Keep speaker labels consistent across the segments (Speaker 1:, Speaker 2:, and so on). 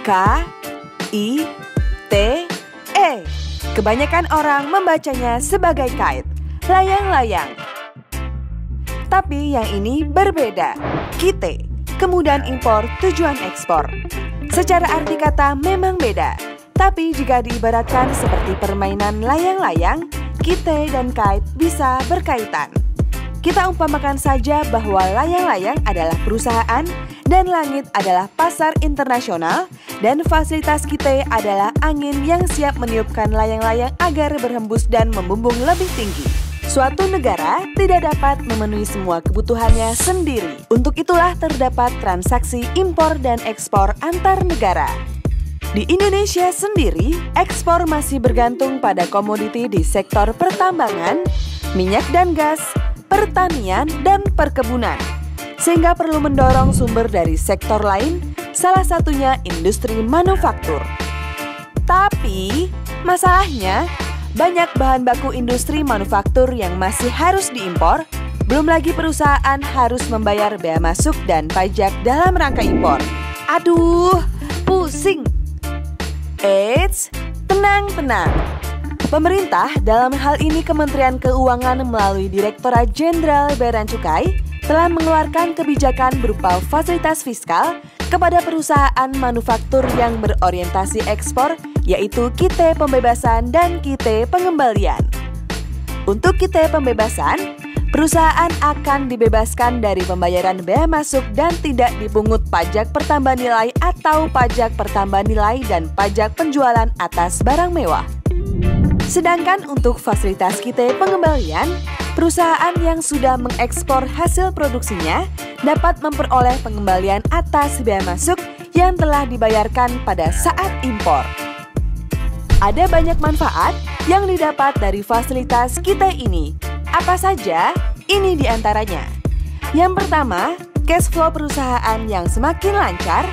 Speaker 1: K-I-T-E. Kebanyakan orang membacanya sebagai kite, layang-layang. Tapi yang ini berbeda. Kite, kemudahan impor tujuan ekspor. Secara arti kata memang beda. Tapi jika diibaratkan seperti permainan layang-layang, kite dan kite bisa berkaitan. Kita umpamakan saja bahwa layang-layang adalah perusahaan dan langit adalah pasar internasional dan fasilitas kite adalah angin yang siap meniupkan layang-layang agar berhembus dan membumbung lebih tinggi. Suatu negara tidak dapat memenuhi semua kebutuhannya sendiri. Untuk itulah terdapat transaksi impor dan ekspor antar negara. Di Indonesia sendiri, ekspor masih bergantung pada komoditi di sektor pertambangan, minyak dan gas, pertanian, dan perkebunan. Sehingga perlu mendorong sumber dari sektor lain, salah satunya industri manufaktur. Tapi, masalahnya, banyak bahan baku industri manufaktur yang masih harus diimpor, belum lagi perusahaan harus membayar bea masuk dan pajak dalam rangka impor. Aduh, pusing! Eits, tenang. Pemerintah, dalam hal ini Kementerian Keuangan melalui Direktorat Jenderal Bea dan Cukai, telah mengeluarkan kebijakan berupa fasilitas fiskal kepada perusahaan manufaktur yang berorientasi ekspor, yaitu kite pembebasan dan kite pengembalian. Untuk kite pembebasan, perusahaan akan dibebaskan dari pembayaran bea masuk dan tidak dipungut pajak pertambahan nilai atau pajak pertambahan nilai dan pajak penjualan atas barang mewah. Sedangkan untuk fasilitas kite pengembalian, perusahaan yang sudah mengekspor hasil produksinya dapat memperoleh pengembalian atas bea masuk yang telah dibayarkan pada saat impor. Ada banyak manfaat yang didapat dari fasilitas kite ini. Apa saja? Ini diantaranya. Yang pertama, cash flow perusahaan yang semakin lancar.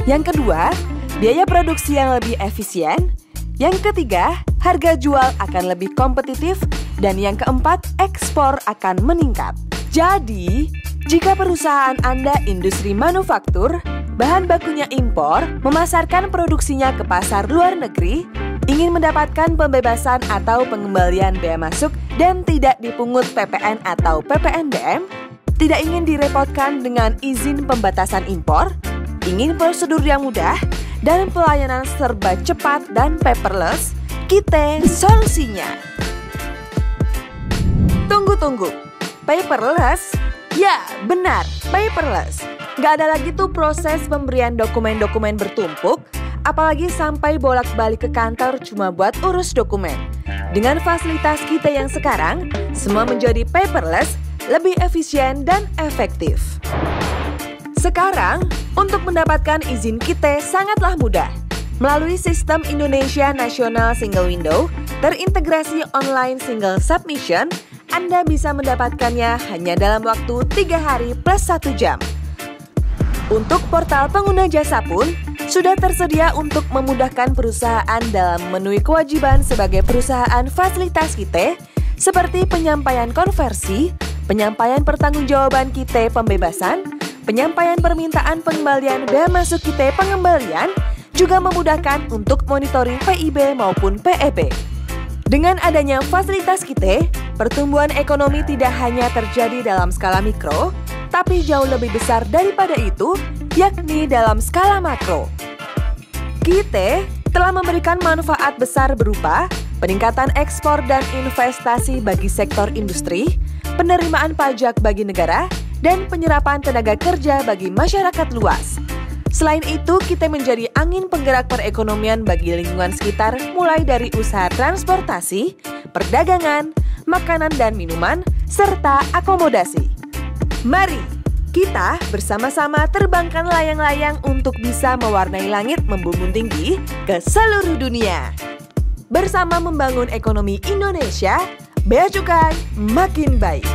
Speaker 1: Yang kedua, biaya produksi yang lebih efisien. Yang ketiga, harga jual akan lebih kompetitif. Dan yang keempat, ekspor akan meningkat. Jadi, jika perusahaan Anda industri manufaktur, bahan bakunya impor, memasarkan produksinya ke pasar luar negeri, ingin mendapatkan pembebasan atau pengembalian bea masuk dan tidak dipungut PPN atau PPNBM, tidak ingin direpotkan dengan izin pembatasan impor, ingin prosedur yang mudah, dan pelayanan serba cepat dan paperless, kite solusinya. Tunggu. Paperless? Ya, benar, paperless. Gak ada lagi tuh proses pemberian dokumen-dokumen bertumpuk, apalagi sampai bolak-balik ke kantor cuma buat urus dokumen. Dengan fasilitas kita yang sekarang, semua menjadi paperless, lebih efisien dan efektif. Sekarang, untuk mendapatkan izin kita sangatlah mudah. Melalui sistem Indonesia National Single Window, terintegrasi online single submission, Anda bisa mendapatkannya hanya dalam waktu 3 hari plus 1 jam. Untuk portal pengguna jasa pun, sudah tersedia untuk memudahkan perusahaan dalam memenuhi kewajiban sebagai perusahaan fasilitas kite, seperti penyampaian konversi, penyampaian pertanggungjawaban kite pembebasan, penyampaian permintaan pengembalian bea masuk kite pengembalian, juga memudahkan untuk monitoring PIB maupun PEB. Dengan adanya fasilitas kite, pertumbuhan ekonomi tidak hanya terjadi dalam skala mikro, tapi jauh lebih besar daripada itu, yakni dalam skala makro. Kite telah memberikan manfaat besar berupa peningkatan ekspor dan investasi bagi sektor industri, penerimaan pajak bagi negara, dan penyerapan tenaga kerja bagi masyarakat luas. Selain itu, kita menjadi angin penggerak perekonomian bagi lingkungan sekitar mulai dari usaha transportasi, perdagangan, makanan dan minuman, serta akomodasi. Mari kita bersama-sama terbangkan layang-layang untuk bisa mewarnai langit membumbung tinggi ke seluruh dunia. Bersama membangun ekonomi Indonesia, Bea Cukai makin baik.